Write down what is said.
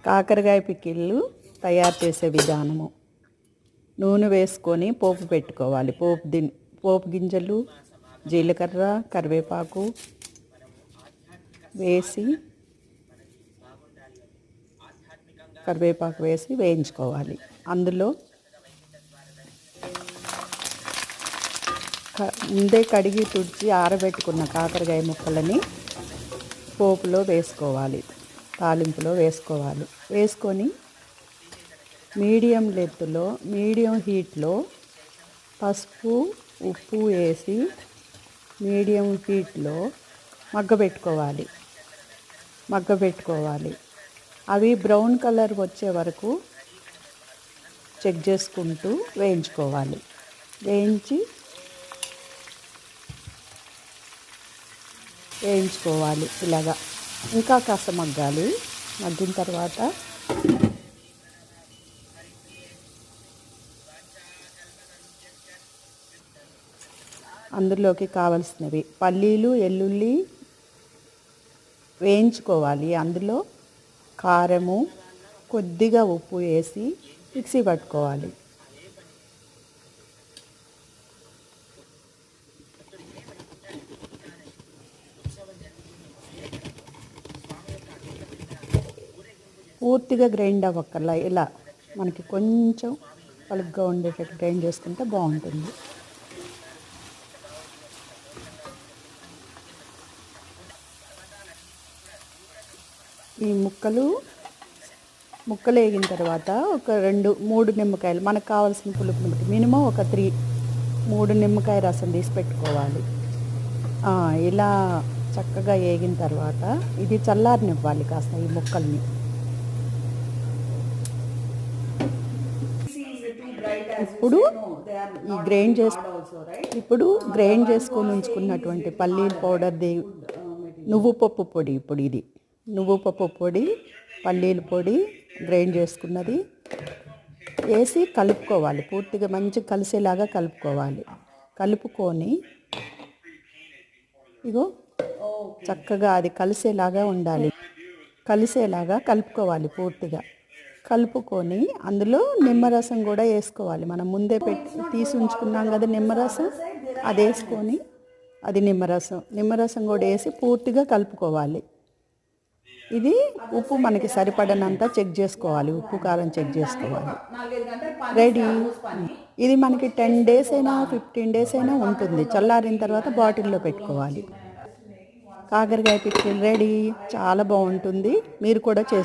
కాకరకాయ పికిళ్ళు తయారు చేసే విధానము. నూనె వేసుకొని పోపు పెట్టుకోవాలి. పోపు గింజలు, జీలకర్ర, కరివేపాకు వేసి వేయించుకోవాలి. అందులో ముందే కడిగి తుడిచి ఆరబెట్టుకున్న కాకరకాయ ముక్కలని పోపులో వేసుకోవాలి. తాలింపులో వేసుకోవాలి. వేసుకొని మీడియం హీట్లో పసుపు, ఉప్పు వేసి మీడియం హీట్లో మగ్గబెట్టుకోవాలి. అవి బ్రౌన్ కలర్ వచ్చే వరకు చెక్ చేసుకుంటూ వేయించుకోవాలి. వేయించుకోవాలి ఇలాగా. ఇంకా కాస్త మగ్గాలి. మగ్గిన తర్వాత అందులోకి కావలసినవి పల్లీలు, ఎల్లుల్లి వేయించుకోవాలి. అందులో కారము, కొద్దిగా ఉప్పు వేసి మిక్సీ పట్టుకోవాలి. పూర్తిగా గ్రైండ్ అవ్వక్కర్లా, ఇలా మనకి కొంచెం పలుగ్గా ఉండేటట్టు గ్రైండ్ చేసుకుంటే బాగుంటుంది. ఈ ముక్కలు వేగిన తర్వాత ఒక 2-3 నిమ్మకాయలు, మనకు కావాల్సిన పులుపుని బట్టి మినిమం ఒక 3 నిమ్మకాయ రసం తీసి పెట్టుకోవాలి. ఇలా చక్కగా వేగిన తర్వాత ఇది చల్లారనివ్వాలి కాస్త ఈ ముక్కల్ని. ఇప్పుడు గ్రైండ్ చేసుకొని ఉంచుకున్నటువంటి పల్లీల పౌడర్ది, నువ్వు పప్పు పొడి, ఇప్పుడు ఇది నువ్వు పప్పు పొడి, పల్లీల పొడి గ్రైండ్ చేసుకున్నది వేసి కలుపుకోవాలి. పూర్తిగా మంచిగా కలిసేలాగా కలుపుకొని ఇగో చక్కగా అది కలిసేలాగా ఉండాలి. కలిసేలాగా కలుపుకోవాలి. పూర్తిగా కలుపుకొని అందులో నిమ్మరసం కూడా వేసుకోవాలి. మనం ముందే తీసి ఉంచుకున్నాం కదా నిమ్మరసం, అది వేసుకొని నిమ్మరసం కూడా వేసి పూర్తిగా కలుపుకోవాలి. ఇది ఉప్పు మనకి సరిపడనంత చెక్ చేసుకోవాలి. ఉప్పు కారం చెక్ చేసుకోవాలి. రెడీ. ఇది మనకి 10 days అయినా 15 days అయినా ఉంటుంది. చల్లారిన తర్వాత బాటిల్లో పెట్టుకోవాలి. కాకరకాయ పికిల్ రెడీ. చాలా బాగుంటుంది. మీరు కూడా చేసుకోండి.